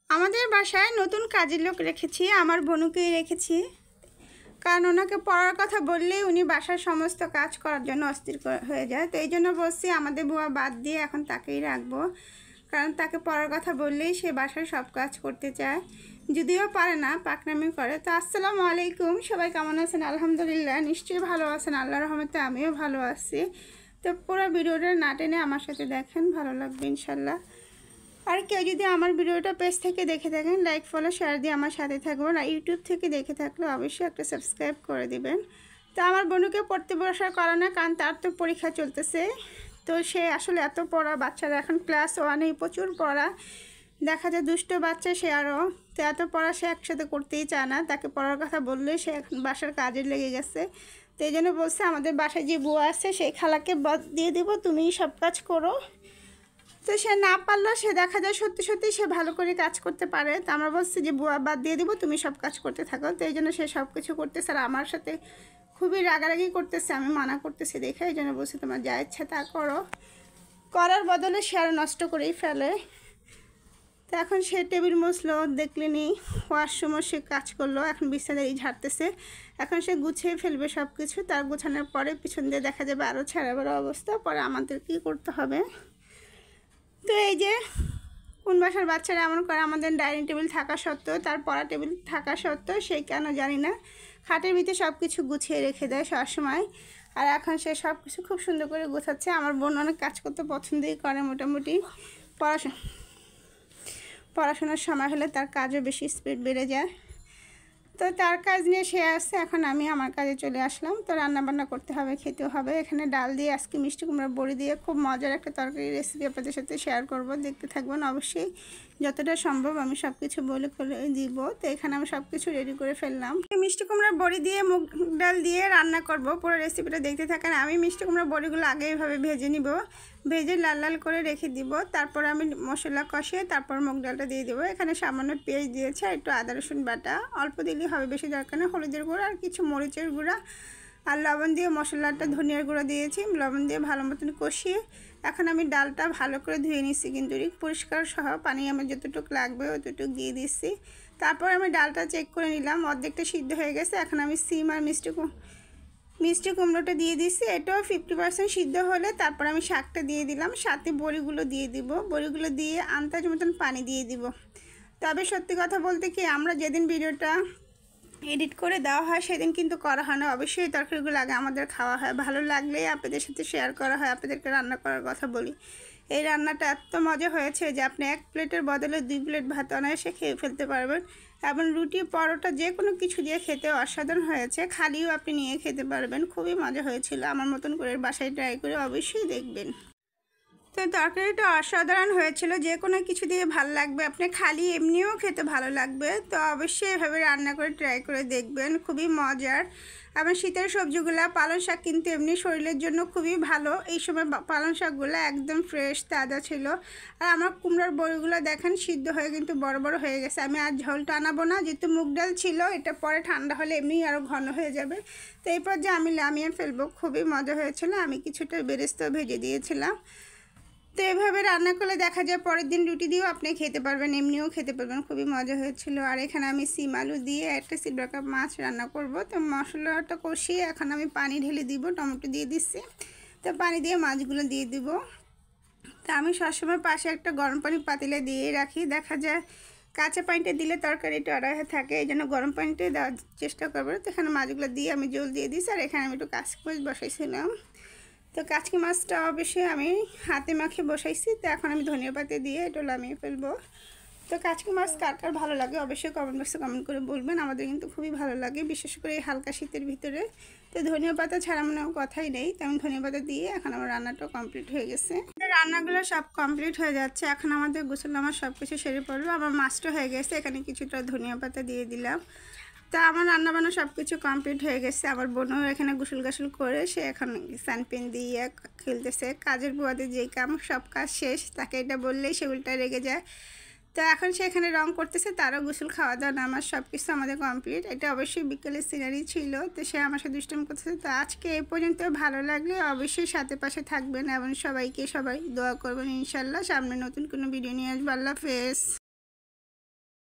আমাদের বাসায় নতুন কাজের লোক রেখেছি, আমার বোনকেই রেখেছি। কারণ ওনাকে পড়ার কথা বললেই উনি বাসার সমস্ত কাজ করার জন্য অস্থির হয়ে যায়। তো এই জন্য বলছি আমাদের বুয়া বাদ দিয়ে এখন তাকেই রাখবো। কারণ তাকে পড়ার কথা বললেই সে বাসার সব কাজ করতে চায়, যদিও পারে না, পাকনামি করে। তো আসসালামু আলাইকুম, সবাই কেমন আছেন? আলহামদুলিল্লাহ, নিশ্চয়ই ভালো আছেন। আল্লাহর রহমতে আমিও ভালো আছি। তো পুরো ভিডিওটা না টেনে আমার সাথে দেখেন, ভালো লাগবে ইনশাল্লাহ। আর কেউ যদি আমার ভিডিওটা পেজ থেকে দেখে থাকেন, লাইক ফলো শেয়ার দিয়ে আমার সাথে থাকবেন। আর ইউটিউব থেকে দেখে থাকলে অবশ্যই একটা সাবস্ক্রাইব করে দিবেন। তো আমার বোনকে পড়তে বসার কারণে, কারণ তার তো পরীক্ষা চলতেছে, তো সে আসলে এত পড়া, বাচ্চারা এখন ক্লাস 1-এ প্রচুর পড়া, দেখা যায় দুষ্ট বাচ্চা সে আরও। তো এত পড়া সে একসাথে করতেই চায় না, তাকে পড়ার কথা বললে সে এখন বাসার কাজে লেগে গেছে। তো এই জন্য বলছে আমাদের বাসায় যে বুয়া আছে সেই খালাকে দিয়ে দিব, তুমিই সব কাজ করো। তো সে না পারলেও সে দেখা যায় সত্যি সত্যি সে ভালো করে কাজ করতে পারে। তো আমরা বলছি যে বুয়া বাদ দিয়ে দিব, তুমি সব কাজ করতে থাকো। তো এই জন্য সে সব কিছু করতেছে, আর আমার সাথে খুবই রাগারাগি করতেছে, আমি মানা করতেছি দেখে। এই জন্য বলছি তোমার যা ইচ্ছা তা করো, করার বদলে সে আর নষ্ট করেই ফেলে। তো এখন সে টেবিল মুছলো, দেখলেনি ওয়াশরুমও সে কাজ করলো, এখন বিছানায় ঝাড়তেছে। এখন সে গুছিয়ে ফেলবে সব কিছু। তার গোছানোর পরে পিছন দিয়ে দেখা যাবে আরও ছেঁড়া বেড়া অবস্থা, পরে আমাদের কী করতে হবে। তো এই যে কোন বাসার বাচ্চারা এমন করে, আমাদের ডাইনিং টেবিল থাকা সত্ত্বেও, তার পড়া টেবিল থাকা সত্ত্বেও সে কেন জানি না খাটের ভিতরে সব কিছু গুছিয়ে রেখে দেয় সবসময়। আর এখন সে সব কিছু খুব সুন্দর করে গোছাচ্ছে। আমার বোন অনেক কাজ করতে পছন্দই করে, মোটামুটি পড়াশোনার সময় হলে তার কাজও বেশি স্পিড বেড়ে যায়। তো তার কাজ নিয়ে সে আসছে, এখন আমি আমার কাজে চলে আসলাম। তো রান্নাবান্না করতে হবে, খেতে হবে। এখানে ডাল দিয়ে আজকে মিষ্টি কুমড়া বড়ি দিয়ে খুব মজার একটা তরকারি রেসিপি আপনাদের সাথে শেয়ার করব, দেখতে থাকবেন অবশ্যই। যতটা সম্ভব আমি সব কিছু বলে করে দিব। তো এখানে আমি সব কিছু রেডি করে ফেললাম। মিষ্টি কুমড়া বড়ি দিয়ে মুগ ডাল দিয়ে রান্না করব, পুরো রেসিপিটা দেখতে থাকেন। আমি মিষ্টি কুমড়া বড়িগুলো আগে এইভাবে ভেজে নিব, ভেজে লাল লাল করে রেখে দিব। তারপর আমি মশলা কষিয়ে তারপর মুগ ডালটা দিয়ে দেবো। এখানে সামান্য পেঁয়াজ দিয়েছে, আর একটু আদা রসুন বাটা অল্প দিলেই হবে, বেশি দরকার নেই। হলুদের গুঁড়া আর কিছু মরিচের গুঁড়া আর লবণ দিয়ে মশলাটা, ধনিয়ার গুঁড়া দিয়েছি, লবণ দিয়ে ভালো মতন কষিয়ে এখন আমি ডালটা ভালো করে ধুয়ে নিচ্ছি, কিন্তু পরিষ্কার সহ পানি আমার যতটুকু লাগবে অতটুকু দিয়ে দিচ্ছি। তারপর আমি ডালটা চেক করে নিলাম, অর্ধেকটা সিদ্ধ হয়ে গেছে। এখন আমি সিম আর মিষ্টি কুমড়োটা দিয়ে দিচ্ছি, এটাও 50% সিদ্ধ হলে তারপর আমি শাকটা দিয়ে দিলাম, সাথে বড়িগুলো দিয়ে দিব। বড়িগুলো দিয়ে আন্দাজ মতন পানি দিয়ে দিব। তবে সত্যি কথা বলতে কি, আমরা যেদিন ভিডিওটা এডিট করে দেওয়া হয় সেদিন কিন্তু করা হয় না। অবশ্যই তরকারিগুলো আগে আমাদের খাওয়া হয়, ভালো লাগলেই আপনাদের সাথে শেয়ার করা হয়, আপনাদেরকে রান্না করার কথা বলি। এই রান্নাটা এত মজা হয়েছে যে আপনি 1 প্লেটের বদলে 2 প্লেট ভাত অনায়াসে খেয়ে ফেলতে পারবেন। এবং রুটি পরোটা যে কোনো কিছু দিয়ে খেতে অসাধারণ হয়েছে, খালিও আপনি নিয়ে খেতে পারবেন। খুবই মজা হয়েছিল, আমার মতন করে বাসায় ট্রাই করে অবশ্যই দেখবেন। তো তরকারিটা অসাধারণ হয়েছিল, যে কোনো কিছু দিয়ে ভালো লাগবে, আপনি খালি এমনিও খেতে ভালো লাগবে। তো অবশ্যই এভাবে রান্না করে ট্রাই করে দেখবেন, খুবই মজার। আবার শীতের সবজিগুলো, পালং শাক কিন্তু এমনি শরীরের জন্য খুবই ভালো। এই সময় পালং শাকগুলো একদম ফ্রেশ তাজা ছিল। আর আমার কুমড়ার বড়িগুলো দেখেন সিদ্ধ হয়ে কিন্তু বড় বড় হয়ে গেছে। আমি আর ঝোলটা আনাবো না, যেহেতু মুগ ডাল ছিল, এটা পরে ঠান্ডা হলে এমনি আরও ঘন হয়ে যাবে। তো এরপর যে আমি নামিয়ে ফেলবো। খুবই মজা হয়েছিল, আমি কিছুটা বেরেস্তা ভেজে দিয়েছিলাম। তো এভাবে রান্না করলে দেখা যায় পরের দিন রুটি দিয়েও আপনি খেতে পারবেন, এমনিও খেতে পারবেন, খুবই মজা হয়েছিল। আর এখানে আমি সিম আলু দিয়ে একটা সিলভার কাপ মাছ রান্না করব। তো মশলাটা কষিয়ে এখন আমি পানি ঢেলে দিব, টমেটো দিয়ে দিচ্ছি। তো পানি দিয়ে মাছগুলো দিয়ে দিব। তো আমি সবসময় পাশে একটা গরম পানি পাতিলে দিয়ে রাখি, দেখা যায় কাঁচা পানিটা দিলে তরকারিটা আড়া হয়ে থাকে, এই জন্য গরম পানিটাই দেওয়ার চেষ্টা করবো। তো এখানে মাছগুলো দিয়ে আমি জল দিয়ে দিচ্ছি। আর এখানে আমি একটু কাঁচকমরিচ বসাইছিলাম। তো কাচকি মাছটা অবশ্যই আমি হাতে মাখিয়ে বসাইছি। তো এখন আমি ধনিয়া পাতা দিয়ে এটা নামিয়ে ফেলবো। তো কাচকি মাছ কার কার ভালো লাগে অবশ্যই কমেন্ট বক্সে কমেন্ট করে বলবেন। আমাদের কিন্তু খুবই ভালো লাগে, বিশেষ করে এই হালকা শীতের ভিতরে। তো ধনিয়া পাতা ছাড়া মনে কথাই নেই, তেমন ধনিয়া পাতা দিয়ে এখন আমার রান্নাটাও কমপ্লিট হয়ে গেছে। রান্নাগুলো সব কমপ্লিট হয়ে যাচ্ছে, এখন আমাদের গোসল আমার সব কিছু সেরে পড়লো। আমার মাছটা হয়ে গেছে, এখানে কিছুটা ধনিয়া পাতা দিয়ে দিলাম। তা আমার রান্নাবান্না সব কিছু কমপ্লিট হয়ে গেছে। আমার বোনও এখানে গোসল গাসল করে সে এখন সানপেন দিয়ে খেলতেছে। কাজের বুয়াদের যেই কাম সব কাজ শেষ, তাকে এটা বললেই সে উল্টা রেগে যায়। তো এখন সে এখানে রং করতেছে, তারও গোসল খাওয়া দাওয়া আমার সব কিছু আমাদের কমপ্লিট। এটা অবশ্যই বিকেলের সিনারি ছিল। তো সে আমার সাথে দুষ্টামি করতেছে। তো আজকে এই পর্যন্ত, ভালো লাগলে অবশ্যই সাথে পাশে থাকবেন এবং সবাই দোয়া করবেন ইনশাল্লাহ। সামনে নতুন কোনো ভিডিও নিয়ে আসবো। আল্লাহ হাফেজ।